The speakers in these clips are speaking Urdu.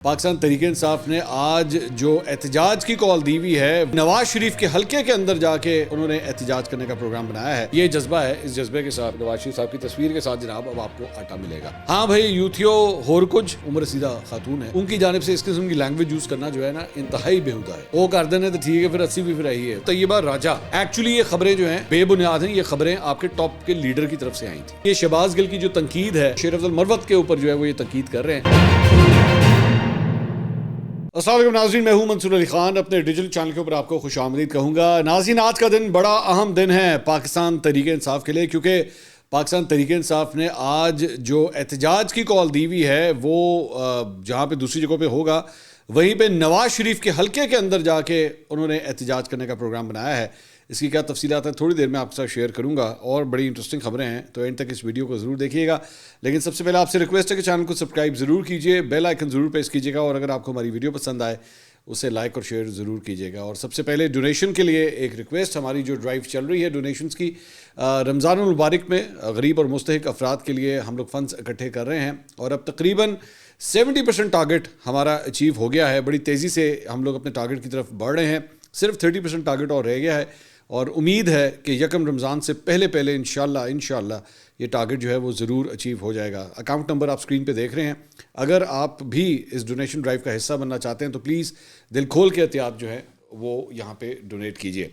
پاکستان تحریک انصاف نے آج جو احتجاج کی کال دی ہوئی ہے، نواز شریف کے حلقے کے اندر جا کے انہوں نے احتجاج کرنے کا پروگرام بنایا ہے. یہ جذبہ ہے، اس جذبے کے ساتھ نواز شریف صاحب کی تصویر کے ساتھ جناب اب آپ کو آٹا ملے گا. ہاں بھائی، یوتھیو ہور کچھ عمر رسیدہ خاتون ہے، ان کی جانب سے اس قسم کی لینگویج یوز کرنا جو ہے نا انتہائی بےہودہ ہے. وہ کر دینے تو ٹھیک ہے، پھر 80 بھی پھر آئی ہے. طیبہ راجہ، ایکچولی یہ خبریں جو ہیں بے بنیاد ہیں. یہ خبریں آپ کے ٹاپ کے لیڈر کی طرف سے آئی تھیں. یہ شہباز گل کی جو تنقید ہے، شیر افضل مروت کے اوپر جو ہے وہ یہ تنقید کر رہے ہیں. السلام علیکم ناظرین، میں ہوں منصور علی خان. اپنے ڈیجیٹل چینل کے اوپر آپ کو خوش آمدید کہوں گا. ناظرین، آج کا دن بڑا اہم دن ہے پاکستان تحریک انصاف کے لیے، کیونکہ پاکستان تحریک انصاف نے آج جو احتجاج کی کال دی ہوئی ہے وہ جہاں پہ دوسری جگہوں پہ ہوگا، وہیں پہ نواز شریف کے حلقے کے اندر جا کے انہوں نے احتجاج کرنے کا پروگرام بنایا ہے. اس کی کیا تفصیلات ہیں تھوڑی دیر میں آپ کے ساتھ شیئر کروں گا، اور بڑی انٹرسٹنگ خبریں ہیں، تو اینڈ تک اس ویڈیو کو ضرور دیکھیے گا. لیکن سب سے پہلے آپ سے ریکویسٹ ہے کہ چینل کو سبسکرائب ضرور کیجیے، بیل آئیکن ضرور پریس کیجیے گا، اور اگر آپ کو ہماری ویڈیو پسند آئے اسے لائک اور شیئر ضرور کیجیے گا. اور سب سے پہلے ڈونیشن کے لیے ایک ریکویسٹ، ہماری جو ڈرائیو چل رہی ہے ڈونیشنز کی، رمضان المبارک میں غریب اور مستحق افراد کے لیے ہم لوگ فنڈز اکٹھے کر رہے ہیں، اور اب تقریباً 70% ٹارگٹ ہمارا اچیو ہو گیا ہے. بڑی تیزی سے ہم لوگ اپنے ٹارگٹ کی طرف بڑھ رہے ہیں. صرف 30% ٹارگٹ اور رہ گیا ہے، اور امید ہے کہ یکم رمضان سے پہلے انشاءاللہ یہ ٹارگٹ جو ہے وہ ضرور اچیو ہو جائے گا. اکاؤنٹ نمبر آپ سکرین پہ دیکھ رہے ہیں. اگر آپ بھی اس ڈونیشن ڈرائیو کا حصہ بننا چاہتے ہیں تو پلیز دل کھول کے احتیاط جو ہے وہ یہاں پہ ڈونیٹ کیجیے.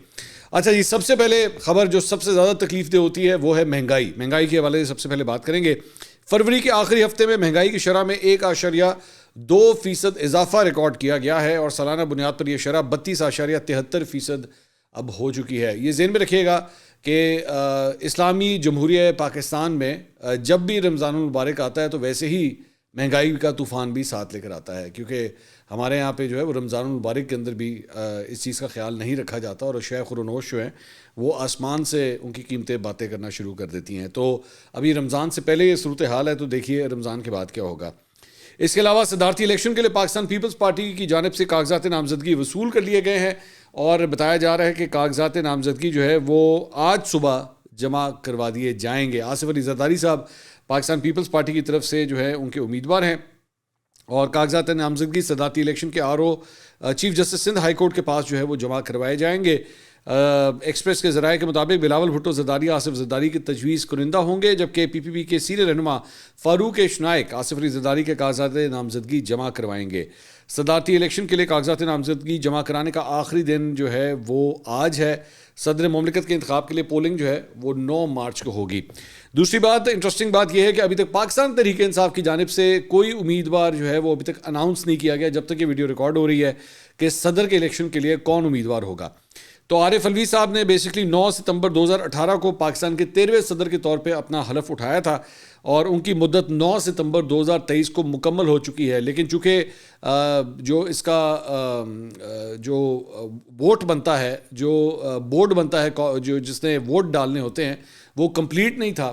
اچھا جی، سب سے پہلے خبر جو سب سے زیادہ تکلیف دہ ہوتی ہے وہ ہے مہنگائی کے حوالے سے سب سے پہلے بات کریں گے. فروری کے آخری ہفتے میں مہنگائی کی شرح میں 1.2% اضافہ ریکارڈ کیا گیا ہے، اور سالانہ بنیاد پر یہ شرح 32.73% اب ہو چکی ہے. یہ ذہن میں رکھیے گا کہ اسلامی جمہوریہ پاکستان میں جب بھی رمضان المبارک آتا ہے تو ویسے ہی مہنگائی کا طوفان بھی ساتھ لے کر آتا ہے، کیونکہ ہمارے یہاں پہ جو ہے وہ رمضان المبارک کے اندر بھی اس چیز کا خیال نہیں رکھا جاتا، اور شیخ اور نوش جو ہیں وہ آسمان سے ان کی قیمتیں باتیں کرنا شروع کر دیتی ہیں. تو ابھی رمضان سے پہلے یہ صورتحال ہے، تو دیکھیے رمضان کے بعد کیا ہوگا. اس کے علاوہ صدارتی الیکشن کے لیے پاکستان پیپلز پارٹی کی جانب سے کاغذات نامزدگی وصول کر لیے گئے ہیں، اور بتایا جا رہا ہے کہ کاغذات نامزدگی جو ہے وہ آج صبح جمع کروا دیے جائیں گے. آصف علی زرداری صاحب پاکستان پیپلز پارٹی کی طرف سے جو ہے ان کے امیدوار ہیں، اور کاغذات نامزدگی صدارتی الیکشن کے chief justice Sindh high court کے پاس جو ہے وہ جمع کروائے جائیں گے. ایکسپریس کے ذرائع کے مطابق بلاول بھٹو زرداری آصف زرداری کے تجویز کنندہ ہوں گے، جبکہ پی پی پی کے سینئر رہنما فاروق شنائک آصف علی زرداری کے کاغذات نامزدگی جمع کروائیں گے. صدارتی الیکشن کے لیے کاغذات نامزدگی جمع کرانے کا آخری دن جو ہے وہ آج ہے. صدر مملکت کے انتخاب کے لیے پولنگ جو ہے وہ 9 مارچ کو ہوگی. دوسری بات، انٹرسٹنگ بات یہ ہے کہ ابھی تک پاکستان تحریک انصاف کی جانب سے کوئی امیدوار جو ہے وہ ابھی تک اناؤنس نہیں کیا گیا، جب تک یہ ویڈیو ریکارڈ ہو رہی ہے، کہ صدر کے الیکشن کے لیے کون امیدوار ہوگا. تو عارف الوی صاحب نے بیسکلی 9 ستمبر 2018 کو پاکستان کے 13ویں صدر کے طور پہ اپنا حلف اٹھایا تھا، اور ان کی مدت 9 ستمبر 2023 کو مکمل ہو چکی ہے. لیکن چونکہ جو اس کا جو ووٹ بنتا ہے، جو بورڈ بنتا ہے، جو جس نے ووٹ ڈالنے ہوتے ہیں، وہ کمپلیٹ نہیں تھا،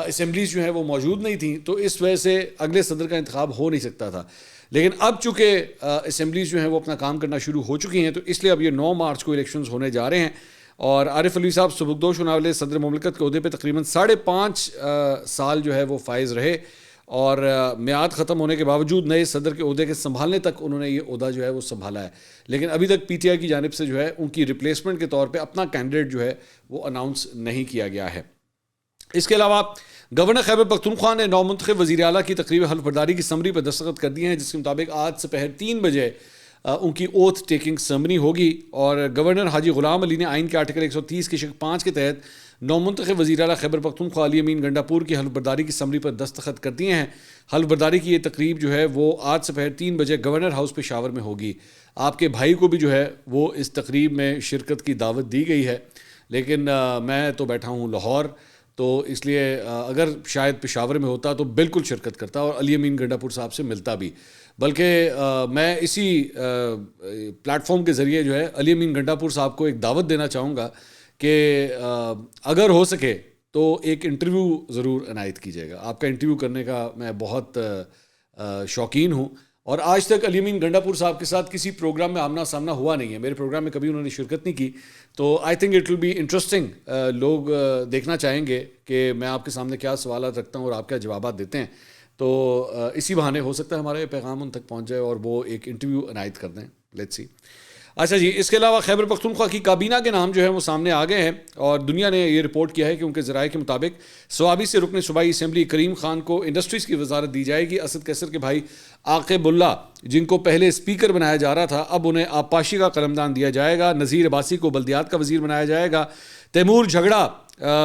اسمبلیز جو ہیں وہ موجود نہیں تھیں، تو اس وجہ سے اگلے صدر کا انتخاب ہو نہیں سکتا تھا. لیکن اب چونکہ اسمبلیز جو ہیں وہ اپنا کام کرنا شروع ہو چکی ہیں، تو اس لیے اب یہ 9 مارچ کو الیکشنز ہونے جا رہے ہیں. اور عارف الوی صاحب سبکدوش ہونے والے صدر مملکت کے عہدے پہ تقریباً 5.5 سال جو ہے وہ فائز رہے، اور میعاد ختم ہونے کے باوجود نئے صدر کے عہدے کے سنبھالنے تک انہوں نے یہ عہدہ جو ہے وہ سنبھالا ہے. لیکن ابھی تک پی ٹی آئی کی جانب سے جو ہے ان کی ریپلیسمنٹ کے طور پہ اپنا کینڈیڈیٹ جو ہے وہ اناؤنس نہیں کیا گیا ہے. اس کے علاوہ گورنر خیبر پختونخوا نے نومنتخب وزیر اعلیٰ کی تقریب حلف برداری کی سمری پر دستخط کر دیے ہیں، جس کے مطابق آج سپہر 3 بجے ان کی اوتھ ٹیکنگ سرمنی ہوگی. اور گورنر حاجی غلام علی نے آئین کے آرٹیکل 130 کی شق 5 کے تحت نومنتخب وزیر اعلیٰ خیبر پختونخوا علی امین گنڈاپور کی حلف برداری کی سمری پر دستخط کر دیے ہیں. حلف برداری کی یہ تقریب جو ہے وہ آج سپہر 3 بجے گورنر ہاؤس پشاور میں ہوگی. آپ کے بھائی کو بھی جو ہے وہ اس تقریب میں شرکت کی دعوت دی گئی ہے، لیکن میں تو بیٹھا ہوں لاہور، تو اس لیے اگر شاید پشاور میں ہوتا تو بالکل شرکت کرتا اور علی امین گنڈاپور صاحب سے ملتا بھی. بلکہ میں اسی پلیٹ فارم کے ذریعے جو ہے علی امین گنڈاپور صاحب کو ایک دعوت دینا چاہوں گا کہ اگر ہو سکے تو ایک انٹرویو ضرور عنایت کیجیے گا. آپ کا انٹرویو کرنے کا میں بہت شوقین ہوں، اور آج تک علی امین گنڈاپور صاحب کے ساتھ کسی پروگرام میں آمنا سامنا ہوا نہیں ہے. میرے پروگرام میں کبھی انہوں نے شرکت نہیں کی، تو I think it will be interesting. لوگ دیکھنا چاہیں گے کہ میں آپ کے سامنے کیا سوالات رکھتا ہوں اور آپ کیا جوابات دیتے ہیں. تو اسی بہانے ہو سکتا ہے ہمارے پیغام ان تک پہنچ جائے اور وہ ایک انٹرویو عنایت کر دیں. Let's see. اچھا جی, اس کے علاوہ خیبر پختونخوا کی کابینہ کے نام جو ہے وہ سامنے آ گئے ہیں, اور دنیا نے یہ رپورٹ کیا ہے کہ ان کے ذرائع کے مطابق سوابی سے رکن صوبائی اسمبلی کریم خان کو انڈسٹریز کی وزارت دی جائے گی. اسد کیسر کے بھائی عاقب اللہ, جن کو پہلے اسپیکر بنایا جا رہا تھا, اب انہیں آبپاشی کا قلمدان دیا جائے گا. نذیر عباسی کو بلدیات کا وزیر بنایا جائے گا. تیمور جھگڑا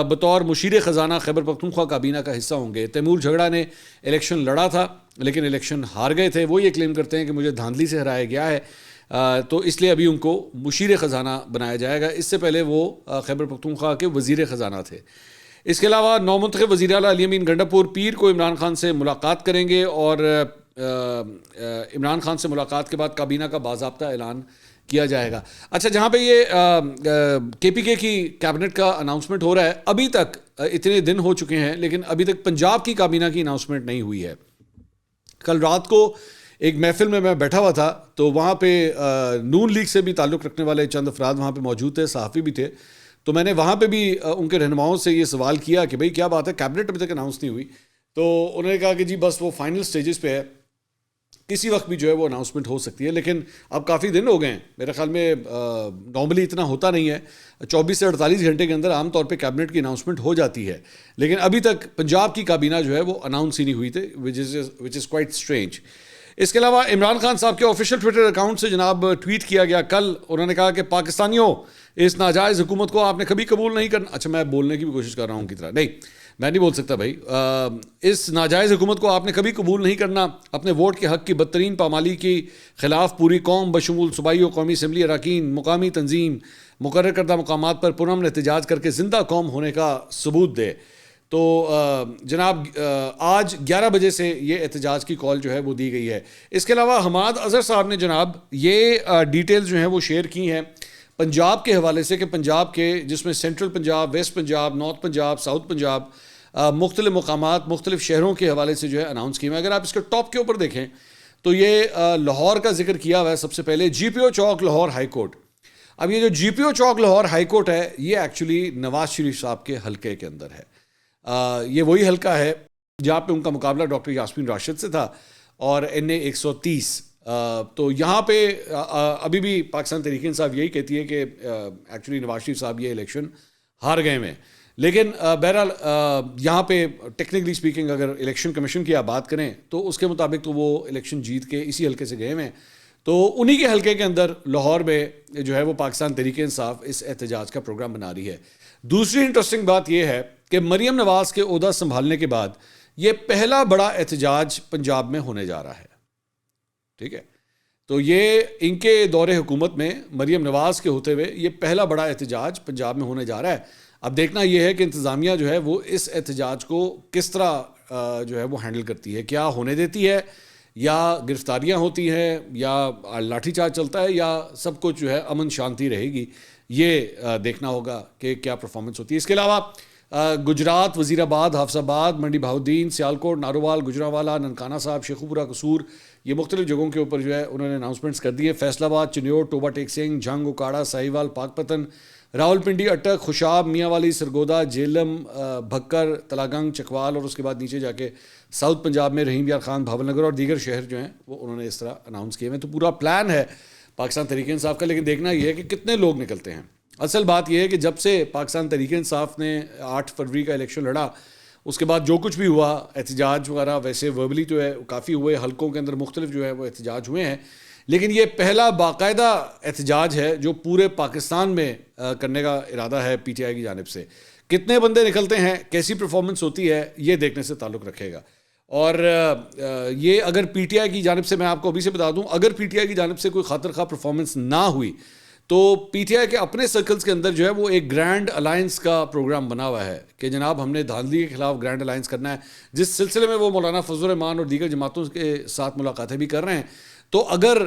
بطور مشیر خزانہ خیبر پختونخوا کابینہ کا حصہ ہوں گے. تیمور جھگڑا نے الیکشن لڑا تھا لیکن الیکشن ہار گئے تھے. وہ یہ کلیم کرتے ہیں کہ مجھے دھاندلی سے ہرایا گیا ہے, تو اس لیے ابھی ان کو مشیر خزانہ بنایا جائے گا. اس سے پہلے وہ خیبر پختونخوا کے وزیر خزانہ تھے. اس کے علاوہ نومنتخب وزیر اعلیٰ علی امین گنڈاپور پیر کو عمران خان سے ملاقات کریں گے, اور عمران خان سے ملاقات کے بعد کابینہ کا باضابطہ اعلان کیا جائے گا. اچھا, جہاں پہ یہ کے پی کے کی کیبنٹ کا اناؤنسمنٹ ہو رہا ہے, ابھی تک اتنے دن ہو چکے ہیں لیکن ابھی تک پنجاب کی کابینہ کی اناؤنسمنٹ نہیں ہوئی ہے. کل رات کو ایک محفل میں بیٹھا ہوا تھا, تو وہاں پہ نون لیگ سے بھی تعلق رکھنے والے چند افراد وہاں پہ موجود تھے, صحافی بھی تھے. تو میں نے وہاں پہ بھی ان کے رہنماؤں سے یہ سوال کیا کہ بھئی کیا بات ہے, کیبنٹ ابھی تک اناؤنس نہیں ہوئی. تو انہوں نے کہا کہ جی بس وہ فائنل سٹیجز پہ ہے, کسی وقت بھی جو ہے وہ اناؤنسمنٹ ہو سکتی ہے. لیکن اب کافی دن ہو گئے ہیں, میرے خیال میں نارملی اتنا ہوتا نہیں ہے, 24 سے 48 گھنٹے کے اندر عام طور پہ کیبنٹ کی اناؤنسمنٹ ہو جاتی ہے. لیکن ابھی تک پنجاب کی کابینہ جو ہے وہ اناؤنس ہی نہیں ہوئی تھی, وچ از کوائٹ اسٹرینج. اس کے علاوہ عمران خان صاحب کے آفیشیل ٹویٹر اکاؤنٹ سے جناب ٹویٹ کیا گیا کل, انہوں نے کہا کہ پاکستانیوں, اس ناجائز حکومت کو آپ نے کبھی قبول نہیں کرنا. اچھا, میں بولنے کی بھی کوشش کر رہا ہوں کی طرح, نہیں میں نہیں بول سکتا بھائی. اس ناجائز حکومت کو آپ نے کبھی قبول نہیں کرنا. اپنے ووٹ کے حق کی بدترین پامالی کے خلاف پوری قوم بشمول صوبائی و قومی اسمبلی اراکین مقامی تنظیم مقرر کردہ مقامات پر پرامن احتجاج کر کے زندہ قوم ہونے کا ثبوت دے. تو جناب آج 11 بجے سے یہ احتجاج کی کال جو ہے وہ دی گئی ہے. اس کے علاوہ حماد اظہر صاحب نے جناب یہ ڈیٹیلز جو ہیں وہ شیئر کی ہیں پنجاب کے حوالے سے, کہ پنجاب کے جس میں central Punjab, west Punjab, north Punjab, south Punjab, مختلف مقامات مختلف شہروں کے حوالے سے جو ہے اناؤنس کیے ہیں. اگر آپ اس کے ٹاپ کے اوپر دیکھیں تو یہ لاہور کا ذکر کیا ہوا ہے سب سے پہلے, جی پی او چوک لاہور ہائی کورٹ. اب یہ جو جی پی او چوک لاہور ہائی کورٹ ہے یہ ایکچولی نواز شریف صاحب کے حلقے کے اندر ہے. یہ وہی حلقہ ہے جہاں پہ ان کا مقابلہ ڈاکٹر یاسمین راشد سے تھا اور NA 130. تو یہاں پہ ابھی بھی پاکستان تحریک انصاف یہی کہتی ہے کہ ایکچولی نواز شریف صاحب یہ الیکشن ہار گئے ہیں. لیکن بہرحال یہاں پہ ٹیکنیکلی اسپیکنگ اگر الیکشن کمیشن کی آپ بات کریں تو اس کے مطابق تو وہ الیکشن جیت کے اسی حلقے سے گئے ہیں. تو انہی کے حلقے کے اندر لاہور میں جو ہے وہ پاکستان تحریک انصاف اس احتجاج کا پروگرام بنا رہی ہے. دوسری انٹرسٹنگ بات یہ ہے کہ مریم نواز کے عہدہ سنبھالنے کے بعد یہ پہلا بڑا احتجاج پنجاب میں ہونے جا رہا ہے. ٹھیک ہے, تو یہ ان کے دور حکومت میں مریم نواز کے ہوتے ہوئے یہ پہلا بڑا احتجاج پنجاب میں ہونے جا رہا ہے. اب دیکھنا یہ ہے کہ انتظامیہ جو ہے وہ اس احتجاج کو کس طرح جو ہے وہ ہینڈل کرتی ہے, کیا ہونے دیتی ہے, یا گرفتاریاں ہوتی ہیں, یا لاٹھی چارج چلتا ہے, یا سب کچھ جو ہے امن شانتی رہے گی. یہ دیکھنا ہوگا کہ کیا پرفارمنس ہوتی ہے. اس کے علاوہ گجرات, وزیر آباد, حافظ آباد, منڈی بہاؤدین, سیالکوٹ, نارووال, گجرانوالہ, ننکانہ صاحب, شیخوپورہ, قصور, یہ مختلف جگہوں کے اوپر جو ہے انہوں نے اناؤنسمنٹس کر دی ہے. فیصل آباد, چنیور, ٹوبہ ٹیک سنگھ, جھنگ, اکاڑا, ساہیوال, پاک پتن, راولپنڈی, اٹک, خوشاب, میاں والی, سرگودا, جیلم, بھکر, تلاگنگ, چکوال, اور اس کے بعد نیچے جا کے ساؤتھ پنجاب میں رحیم یار خان, بھاول نگر اور دیگر شہر جو ہیں وہ انہوں نے اس طرح اناؤنس کیے ہیں. تو پورا پلان ہے پاکستان تحریک انصاف کا, لیکن دیکھنا یہ ہے کہ کتنے لوگ نکلتے ہیں. اصل بات یہ ہے کہ جب سے پاکستان تحریک انصاف نے 8 فروری کا الیکشن لڑا, اس کے بعد جو کچھ بھی ہوا احتجاج وغیرہ, ویسے وربلی تو ہے کافی ہوئے, حلقوں کے اندر مختلف جو ہے وہ احتجاج ہوئے ہیں, لیکن یہ پہلا باقاعدہ احتجاج ہے جو پورے پاکستان میں کرنے کا ارادہ ہے پی ٹی آئی کی جانب سے. کتنے بندے نکلتے ہیں, کیسی پرفارمنس ہوتی ہے, یہ دیکھنے سے تعلق رکھے گا. اور یہ اگر پی ٹی آئی کی جانب سے, میں آپ کو ابھی سے بتا دوں, اگر پی ٹی آئی کی جانب سے کوئی خاطر خواہ پرفارمنس نہ ہوئی تو پی ٹی آئی کے اپنے سرکلز کے اندر جو ہے وہ ایک گرینڈ الائنس کا پروگرام بنا ہوا ہے کہ جناب ہم نے دھاندلی کے خلاف گرینڈ الائنس کرنا ہے, جس سلسلے میں وہ مولانا فضل الرحمان اور دیگر جماعتوں کے ساتھ ملاقاتیں بھی کر رہے ہیں. تو اگر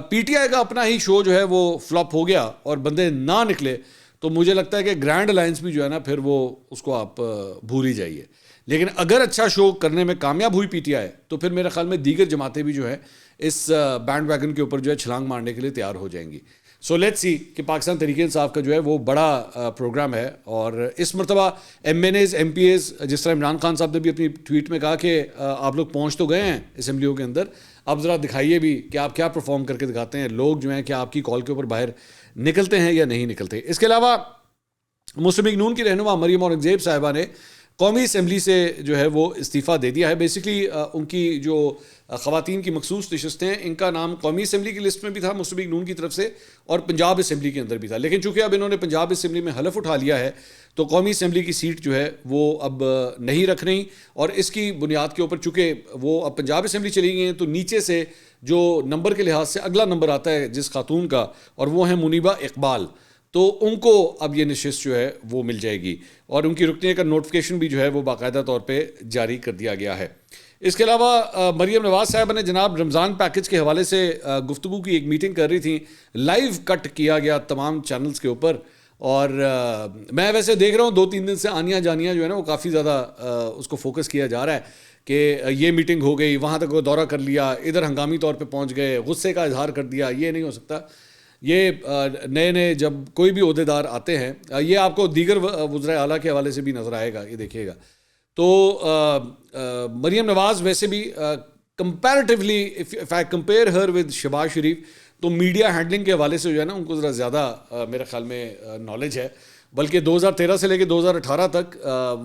پی ٹی آئی کا اپنا ہی شو جو ہے وہ فلاپ ہو گیا اور بندے نہ نکلے تو مجھے لگتا ہے کہ گرینڈ الائنس بھی جو ہے نا پھر وہ اس کو آپ بھول ہی جائیے. لیکن اگر اچھا شو کرنے میں کامیاب ہوئی پی ٹی آئی تو پھر میرے خیال میں دیگر جماعتیں بھی جو ہے اس بینڈ ویگن کے اوپر جو ہے چھلانگ مارنے کے لیے تیار ہو جائیں گی. سو لیٹس سی کہ پاکستان تحریک انصاف کا جو ہے وہ بڑا پروگرام ہے، اور اس مرتبہ MNAs MPAs جس طرح عمران خان صاحب نے بھی اپنی ٹویٹ میں کہا کہ آپ لوگ پہنچ تو گئے ہیں اسمبلیوں کے اندر، اب ذرا دکھائیے بھی کہ آپ کیا پرفارم کر کے دکھاتے ہیں، لوگ جو ہیں کیا آپ کی کال کے اوپر باہر نکلتے ہیں یا نہیں نکلتے۔ اس کے علاوہ مسلم لیگ نون کی رہنما مریم اورنگزیب صاحبہ نے قومی اسمبلی سے جو ہے وہ استعفیٰ دے دیا ہے۔ بیسکلی ان کی جو خواتین کی مخصوص نشستیں ہیں ان کا نام قومی اسمبلی کی لسٹ میں بھی تھا مسلم لیگ نون کی طرف سے، اور پنجاب اسمبلی کے اندر بھی تھا، لیکن چونکہ اب انہوں نے پنجاب اسمبلی میں حلف اٹھا لیا ہے تو قومی اسمبلی کی سیٹ جو ہے وہ اب نہیں رکھ رہی، اور اس کی بنیاد کے اوپر چونکہ وہ اب پنجاب اسمبلی چلی گئی ہیں تو نیچے سے جو نمبر کے لحاظ سے اگلا نمبر آتا ہے جس خاتون کا، اور وہ ہیں منیبہ اقبال، تو ان کو اب یہ نشست جو ہے وہ مل جائے گی، اور ان کی رکنیت کا نوٹیفیکیشن بھی جو ہے وہ باقاعدہ طور پہ جاری کر دیا گیا ہے۔ اس کے علاوہ مریم نواز صاحبہ نے جناب رمضان پیکج کے حوالے سے گفتگو کی ایک میٹنگ کر رہی تھیں، لائیو کٹ کیا گیا تمام چینلز کے اوپر، اور میں ویسے دیکھ رہا ہوں 2-3 دن سے آنیاں جانیاں جو ہے نا وہ کافی زیادہ اس کو فوکس کیا جا رہا ہے کہ یہ میٹنگ ہو گئی، وہاں تک وہ دورہ کر لیا، ادھر ہنگامی طور پہ پہنچ گئے، غصے کا اظہار کر دیا۔ یہ نہیں ہو سکتا، یہ نئے نئے جب کوئی بھی عہدیدار آتے ہیں، یہ آپ کو دیگر وزرائے اعلیٰ کے حوالے سے بھی نظر آئے گا، یہ دیکھیے گا، تو مریم نواز ویسے بھی comparatively if I compare her with Shahbaz Sharif, تو میڈیا ہینڈلنگ کے حوالے سے جو ہے نا ان کو ذرا زیادہ میرے خیال میں نالج ہے، بلکہ 2013 سے لے کے 2018 تک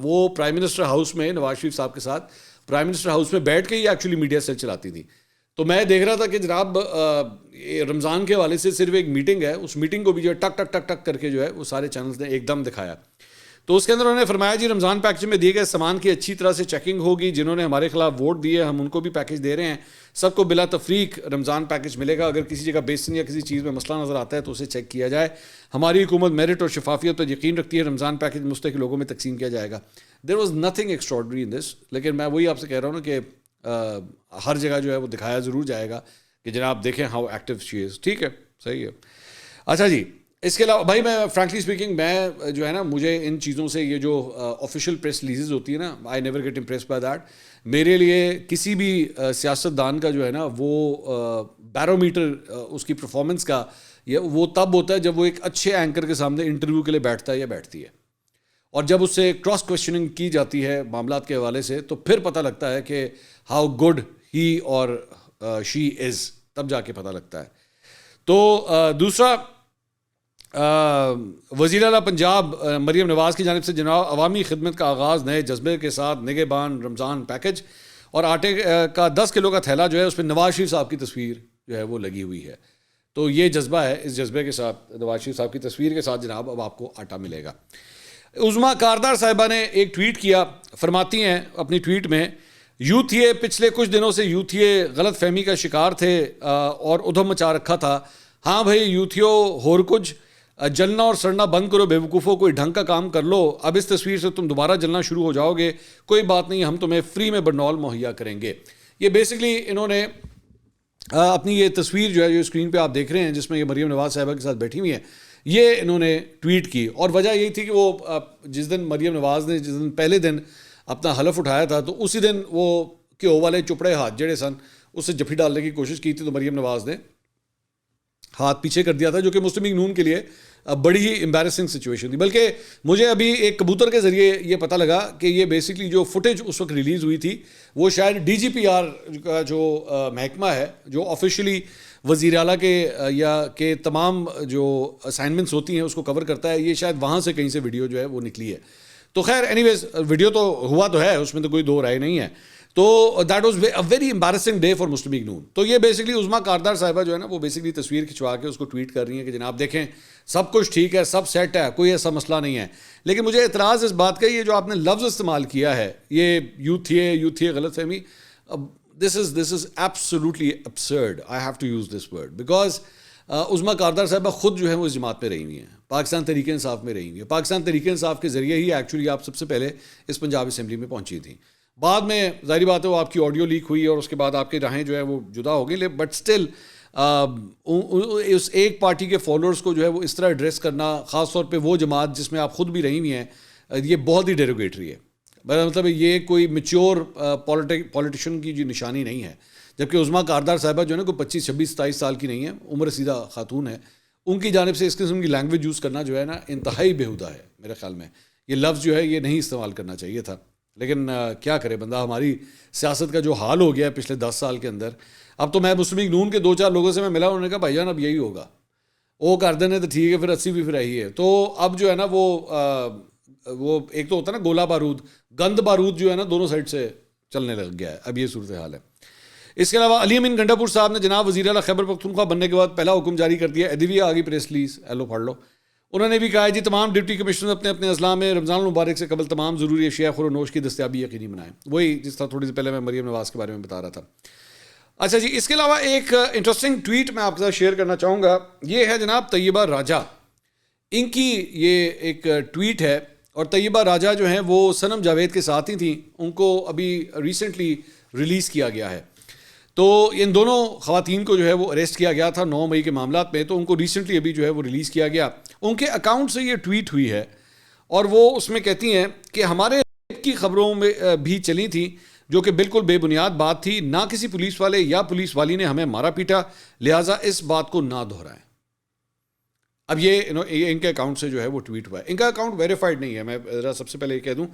وہ پرائم منسٹر ہاؤس میں نواز شریف صاحب کے ساتھ پرائم منسٹر ہاؤس میں بیٹھ کے ہی ایکچولی میڈیا سیل چلاتی تھی۔ تو میں دیکھ رہا تھا کہ جناب رمضان کے حوالے سے صرف ایک میٹنگ ہے، اس میٹنگ کو بھی جو ہے ٹک ٹک ٹک ٹک کر کے جو ہے وہ سارے چینلز نے ایک دم دکھایا۔ تو اس کے اندر انہوں نے فرمایا جی رمضان پیکج میں دیے گئے سامان کی اچھی طرح سے چیکنگ ہوگی، جنہوں نے ہمارے خلاف ووٹ دیے ہم ان کو بھی پیکج دے رہے ہیں، سب کو بلا تفریق رمضان پیکج ملے گا، اگر کسی جگہ بیسن یا کسی چیز میں مسئلہ نظر آتا ہے تو اسے چیک کیا جائے، ہماری حکومت میرٹ اور شفافیت پر یقین رکھتی ہے، رمضان پیکج مستحق لوگوں میں تقسیم کیا جائے گا۔ دیر واز نتھنگ ایکسٹراڈنری ان دس، لیکن میں وہی آپ سے کہہ رہا ہوں نا کہ ہر جگہ جو ہے وہ دکھایا ضرور جائے گا کہ جناب دیکھیں ہاؤ ایکٹیو شی از، ٹھیک ہے، صحیح ہے۔ اچھا جی، اس کے علاوہ بھائی میں فرینکلی اسپیکنگ میں جو ہے نا مجھے ان چیزوں سے یہ جو آفیشیل پریس ریلیزز ہوتی ہے نا، I never get impressed by that. میرے لیے کسی بھی سیاست دان کا جو ہے نا وہ بیرومیٹر اس کی پرفارمنس کا وہ تب ہوتا ہے جب وہ ایک اچھے اینکر کے سامنے انٹرویو کے لیے بیٹھتا ہے یا بیٹھتی ہے، اور جب اس سے کراس کویشچننگ کی جاتی ہے معاملات کے حوالے سے تو پھر پتہ لگتا ہے کہ ہاؤ گڈ ہی اور شی از، تب جا کے پتہ لگتا ہے۔ تو دوسرا وزیر اعلیٰ پنجاب مریم نواز کی جانب سے جناب عوامی خدمت کا آغاز نئے جذبے کے ساتھ، نگہبان رمضان پیکج اور آٹے کا 10 کلو کا تھیلا جو ہے اس پہ نواز شریف صاحب کی تصویر جو ہے وہ لگی ہوئی ہے، تو یہ جذبہ ہے، اس جذبے کے ساتھ نواز شریف صاحب کی تصویر کے ساتھ جناب اب آپ کو آٹا ملے گا۔ عظمیٰ کاردار صاحبہ نے ایک ٹویٹ کیا، فرماتی ہیں اپنی ٹویٹ میں، یوتھ یہ پچھلے کچھ دنوں سے یوتھیے غلط فہمی کا شکار تھے اور ادھم مچا رکھا تھا۔ ہاں بھائی یوتھیو ہور کچھ جلنا اور سڑنا بند کرو، بے وقوفوں کوئی ڈھنگ کا کام کر لو، اب اس تصویر سے تم دوبارہ جلنا شروع ہو جاؤ گے، کوئی بات نہیں، ہم تمہیں فری میں برنول مہیا کریں گے۔ یہ بیسکلی انہوں نے اپنی یہ تصویر جو ہے جو اسکرین پہ آپ دیکھ رہے ہیں جس میں یہ مریم نواز صاحبہ کے ساتھ بیٹھی ہوئی ہیں، یہ انہوں نے ٹویٹ کی، اور وجہ یہی تھی کہ وہ جس دن مریم نواز نے جس دن پہلے دن اپنا حلف اٹھایا تھا تو اسی دن وہ گھیو والے چپڑے ہاتھ جڑے سن اس سے جفی ڈالنے کی کوشش کی تھی، تو مریم نواز نے ہاتھ پیچھے کر دیا تھا، جو کہ مسلم لیگ نون کے لیے بڑی ہی امبیرسنگ سچویشن تھی۔ بلکہ مجھے ابھی ایک کبوتر کے ذریعے یہ پتہ لگا کہ یہ بیسکلی جو فوٹیج اس وقت ریلیز ہوئی تھی وہ شاید ڈی جی پی آر کا جو محکمہ ہے جو آفیشلی وزیر اعلیٰ کے یا کہ تمام جو اسائنمنٹس ہوتی ہیں اس کو کور کرتا ہے، یہ شاید وہاں سے کہیں سے ویڈیو جو ہے وہ نکلی ہے۔ تو خیر اینی ویز ویڈیو تو ہوا تو ہے، اس میں تو کوئی دو رائے نہیں ہے۔ تو that was a very embarrassing day for Muslim League Noon. تو یہ بیسکلی عظمیٰ کاردار صاحبہ جو ہے نا وہ بیسکلی تصویر کھنچوا کے اس کو ٹویٹ کر رہی ہیں کہ جناب دیکھیں سب کچھ ٹھیک ہے، سب سیٹ ہے، کوئی ایسا مسئلہ نہیں ہے۔ لیکن مجھے اعتراض اس بات کا یہ جو آپ نے لفظ استعمال کیا ہے، یہ یوتھیے غلط فہمی، this is absolutely absurd. I have to use this word because عظمیٰ کاردار صاحبہ خود جو ہے وہ اس جماعت میں رہی ہوئی ہیں، پاکستان تحریک انصاف میں رہی ہوئی ہیں، پاکستان تحریک انصاف کے ذریعے ہی ایکچولی آپ سب سے پہلے اس پنجاب اسمبلی میں پہنچی تھیں۔ بعد میں ظاہری بات ہے وہ آپ کی آڈیو لیک ہوئی اور اس کے بعد آپ کی راہیں جو ہے وہ جدا ہو گئی، بٹ اسٹل اس ایک پارٹی کے فالوورز کو جو ہے وہ اس طرح ایڈریس کرنا، خاص طور پہ وہ جماعت جس میں آپ خود بھی رہی ہوئی ہیں، یہ بہت ہی ڈیروگیٹری ہے۔ مطلب یہ کوئی میچور پولیٹیشین کی جو نشانی نہیں ہے، جبکہ عظمیٰ کاردار صاحبہ جو ہے نا کوئی 25 26 27 سال کی نہیں ہے، عمر رسیدہ خاتون ہے، ان کی جانب سے اس قسم کی لینگویج یوز کرنا جو ہے نا انتہائی بیہودہ ہے میرے خیال میں. یہ لفظ جو ہے یہ نہیں استعمال کرنا چاہیے تھا. لیکن کیا کرے بندہ, ہماری سیاست کا جو حال ہو گیا ہے پچھلے 10 سال کے اندر. اب تو میں مسلم لیگ نون کے 2-4 لوگوں سے میں ملا, انہوں نے کہا بھائی جان اب یہی ہوگا, وہ کر دینے تو ٹھیک ہے, پھر 80 بھی پھر رہی ہے. تو اب جو ہے نا وہ ایک تو ہوتا ہے نا گولہ بارود, گند بارود جو ہے نا دونوں سائڈ سے چلنے لگ گیا ہے. اب یہ صورتحال ہے. اس کے علاوہ علی امین گنڈا پور صاحب نے جناب وزیر اعلیٰ خیبر پختونخوا بننے کے بعد پہلا حکم جاری کر دیا. ادویہ آ گئی پریس ریلیز, ایلو پڑھ لو. انہوں نے بھی کہا ہے جی تمام ڈپٹی کمشنر اپنے اپنے اضلاع میں رمضان المبارک سے قبل تمام ضروری اشیاء خور و نوش کی دستیابی یقینی بنائیں. وہی جس طرح تھوڑی سی پہلے میں مریم نواز کے بارے میں بتا رہا تھا. اچھا جی, اس کے علاوہ ایک انٹرسٹنگ ٹویٹ میں آپ کے ساتھ شیئر کرنا چاہوں گا. یہ ہے جناب طیبہ راجہ, ان کی یہ ایک ٹویٹ ہے. اور طیبہ راجہ جو ہیں وہ صنم جاوید کے ساتھ ہی تھیں, ان کو ابھی ریسنٹلی ریلیز کیا گیا ہے. تو ان دونوں خواتین کو جو ہے وہ اریسٹ کیا گیا تھا 9 مئی کے معاملات میں, تو ان کو ریسنٹلی ابھی جو ہے وہ ریلیز کیا گیا. ان کے اکاؤنٹ سے یہ ٹویٹ ہوئی ہے اور وہ اس میں کہتی ہیں کہ ہمارے ریپ کی خبروں میں بھی چلی تھیں جو کہ بالکل بے بنیاد بات تھی. نہ کسی پولیس والے یا پولیس والی نے ہمیں مارا پیٹا, لہٰذا اس بات کو نہ دہرائیں. اب یہ ان کے اکاؤنٹ سے جو ہے وہ ٹویٹ ہوا ہے. ان کا اکاؤنٹ ویریفائڈ نہیں ہے, میں ذرا سب سے پہلے یہ کہہ دوں,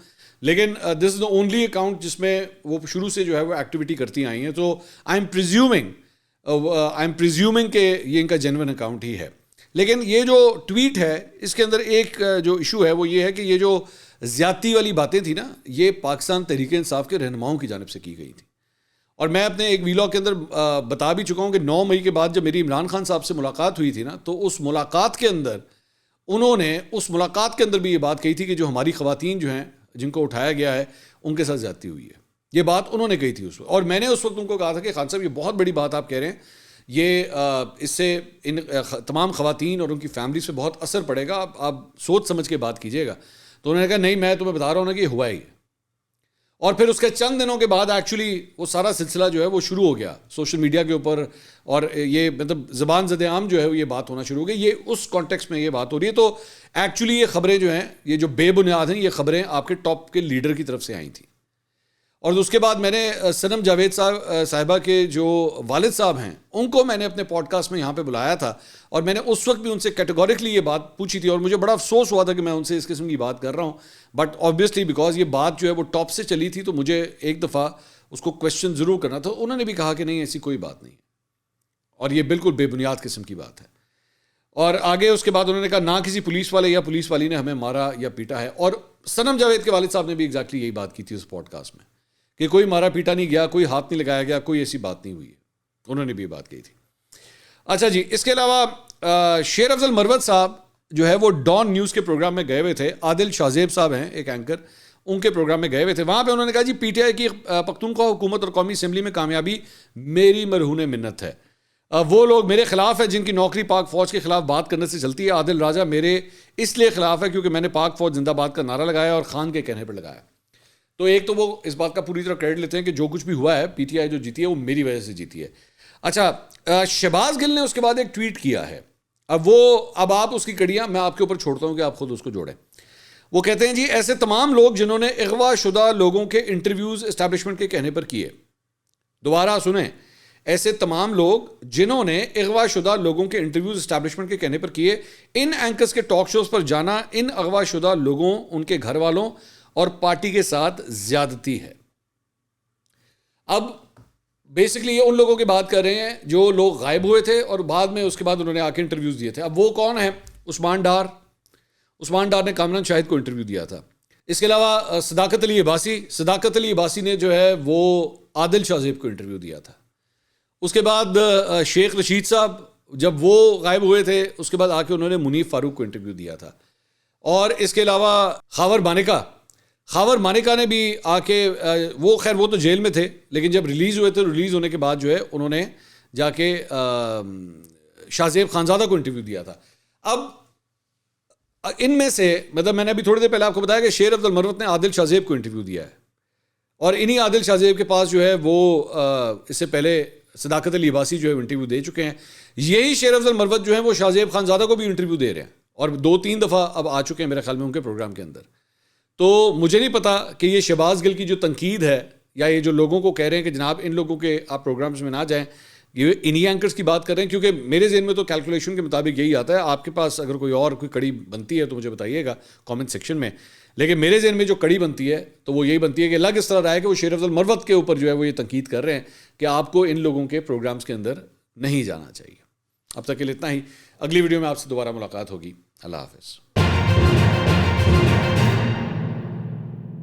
لیکن دس از دا اونلی اکاؤنٹ جس میں وہ شروع سے جو ہے وہ ایکٹیویٹی کرتی آئی ہیں. تو آئی ایم پریزیومنگ کہ یہ ان کا جینوئن اکاؤنٹ ہی ہے. لیکن یہ جو ٹویٹ ہے اس کے اندر ایک جو ایشو ہے وہ یہ ہے کہ یہ جو زیادتی والی باتیں تھیں نا, یہ پاکستان تحریک انصاف کے رہنماؤں کی جانب سے کی گئی تھی. اور میں اپنے ایک ویلاگ کے اندر بتا بھی چکا ہوں کہ 9 مئی کے بعد جب میری عمران خان صاحب سے ملاقات ہوئی تھی نا, تو اس ملاقات کے اندر انہوں نے بھی یہ بات کہی تھی کہ جو ہماری خواتین جو ہیں جن کو اٹھایا گیا ہے ان کے ساتھ زیادتی ہوئی ہے. یہ بات انہوں نے کہی تھی اس وقت. اور میں نے اس وقت ان کو کہا تھا کہ خان صاحب یہ بہت بڑی بات آپ کہہ رہے ہیں, یہ اس سے ان تمام خواتین اور ان کی فیملیز پہ بہت اثر پڑے گا, آپ سوچ سمجھ کے بات کیجیے گا. تو انہوں نے کہا نہیں, میں تمہیں بتا رہا ہوں نا کہ یہ ہوا ہی ہے. اور پھر اس کے چند دنوں کے بعد ایکچولی وہ سارا سلسلہ جو ہے وہ شروع ہو گیا سوشل میڈیا کے اوپر, اور یہ مطلب زبان زد عام جو ہے یہ بات ہونا شروع ہو گئی. یہ اس کانٹیکسٹ میں یہ بات ہو رہی ہے. تو ایکچولی یہ خبریں جو ہیں یہ جو بے بنیاد ہیں, یہ خبریں آپ کے ٹاپ کے لیڈر کی طرف سے آئی تھیں. اور اس کے بعد میں نے صنم جاوید صاحبہ کے جو والد صاحب ہیں ان کو میں نے اپنے پوڈ کاسٹ میں یہاں پہ بلایا تھا, اور میں نے اس وقت بھی ان سے کیٹیگوریکلی یہ بات پوچھی تھی. اور مجھے بڑا افسوس ہوا تھا کہ میں ان سے اس قسم کی بات کر رہا ہوں, بٹ آبویسلی بیکاز یہ بات جو ہے وہ ٹاپ سے چلی تھی تو مجھے ایک دفعہ اس کو کویشچن ضرور کرنا تھا. انہوں نے بھی کہا کہ نہیں ایسی کوئی بات نہیں, اور یہ بالکل بے بنیاد قسم کی بات ہے. اور آگے اس کے بعد انہوں نے کہا نہ کسی پولیس والے یا پولیس والی نے ہمیں مارا یا پیٹا ہے. اور صنم جاوید کے والد صاحب نے بھی ایگزیکٹلی یہی بات کی تھی اس پوڈ کاسٹ میں کہ کوئی مارا پیٹا نہیں گیا, کوئی ہاتھ نہیں لگایا گیا, کوئی ایسی بات نہیں ہوئی ہے. انہوں نے بھی یہ بات کہی تھی. اچھا جی, اس کے علاوہ شیر افضل مروت صاحب جو ہے وہ ڈان نیوز کے پروگرام میں گئے ہوئے تھے. عادل شاہزیب صاحب ہیں ایک اینکر, ان کے پروگرام میں گئے ہوئے تھے. وہاں پہ انہوں نے کہا جی پی ٹی آئی کی پختونخوا حکومت اور قومی اسمبلی میں کامیابی میری مرہون منت ہے. وہ لوگ میرے خلاف ہے جن کی نوکری پاک فوج کے خلاف بات کرنے سے چلتی ہے. عادل راجہ میرے اس لیے خلاف ہے کیونکہ میں نے پاک فوج زندہ باد کا نعرہ لگایا اور خان کے کہنے پر لگایا. تو ایک تو وہ اس بات کا پوری طرح کریڈٹ لیتے ہیں کہ جو کچھ بھی ہوا ہے پی ٹی آئی جو جیتی ہے وہ میری وجہ سے جیتی ہے. اچھا, شہباز گل نے اس کے بعد ایک ٹویٹ کیا ہے. اب آپ اس کی کڑیاں میں آپ کے اوپر چھوڑتا ہوں کہ آپ خود اس کو جوڑیں. وہ کہتے ہیں جی ایسے تمام لوگ جنہوں نے اغوا شدہ لوگوں کے انٹرویوز اسٹیبلشمنٹ کے کہنے پر کیے, دوبارہ سنیں, ایسے تمام لوگ جنہوں نے اغوا شدہ لوگوں کے انٹرویوز اسٹیبلشمنٹ کے کہنے پر کیے, ان اینکرز کے ٹاک شوز پر جانا ان اغوا شدہ لوگوں, ان کے گھر والوں اور پارٹی کے ساتھ زیادتی ہے. اب بیسکلی یہ ان لوگوں کی بات کر رہے ہیں جو لوگ غائب ہوئے تھے اور بعد میں اس کے بعد انہوں نے آ کے انٹرویوز دیے تھے. اب وہ کون ہیں؟ عثمان ڈار نے کامران شاہد کو انٹرویو دیا تھا. اس کے علاوہ صداقت علی عباسی نے جو ہے وہ عادل شاہزیب کو انٹرویو دیا تھا. اس کے بعد شیخ رشید صاحب جب وہ غائب ہوئے تھے اس کے بعد آ کے انہوں نے منیف فاروق کو انٹرویو دیا تھا. اور اس کے علاوہ خاور مانیکا نے بھی آ کے وہ خیر وہ تو جیل میں تھے لیکن جب ریلیز ہوئے تھے ریلیز ہونے کے بعد جو ہے انہوں نے جا کے شاہ زیب خانزادہ کو انٹرویو دیا تھا. اب ان میں سے مطلب میں نے ابھی تھوڑی دیر پہلے آپ کو بتایا کہ شیر افضل مروت نے عادل شاہ زیب کو انٹرویو دیا ہے, اور انہی عادل شاہ زیب کے پاس جو ہے وہ اس سے پہلے صداقت علی عباسی جو ہے انٹرویو دے چکے ہیں. یہی شیر افضل مروت جو ہے وہ شاہ زیب خانزادہ کو بھی انٹرویو دے رہے ہیں اور 2-3 دفعہ اب آ چکے ہیں میرے خیال میں ان کے پروگرام کے اندر. تو مجھے نہیں پتا کہ یہ شہباز گل کی جو تنقید ہے یا یہ جو لوگوں کو کہہ رہے ہیں کہ جناب ان لوگوں کے آپ پروگرامز میں نہ جائیں, یہ انہی اینکرز کی بات کر رہے ہیں، کیونکہ میرے ذہن میں تو کیلکولیشن کے مطابق یہی آتا ہے. آپ کے پاس اگر کوئی اور کوئی کڑی بنتی ہے تو مجھے بتائیے گا کامنٹ سیکشن میں. لیکن میرے ذہن میں جو کڑی بنتی ہے تو وہ یہی بنتی ہے کہ لگ اس طرح رہا ہے کہ وہ شیر افضل مروت کے اوپر جو ہے وہ یہ تنقید کر رہے ہیں کہ آپ کو ان لوگوں کے پروگرامز کے اندر نہیں جانا چاہیے. اب تک کے لیے اتنا ہی. اگلی ویڈیو میں آپ سے دوبارہ ملاقات ہوگی. اللہ حافظ.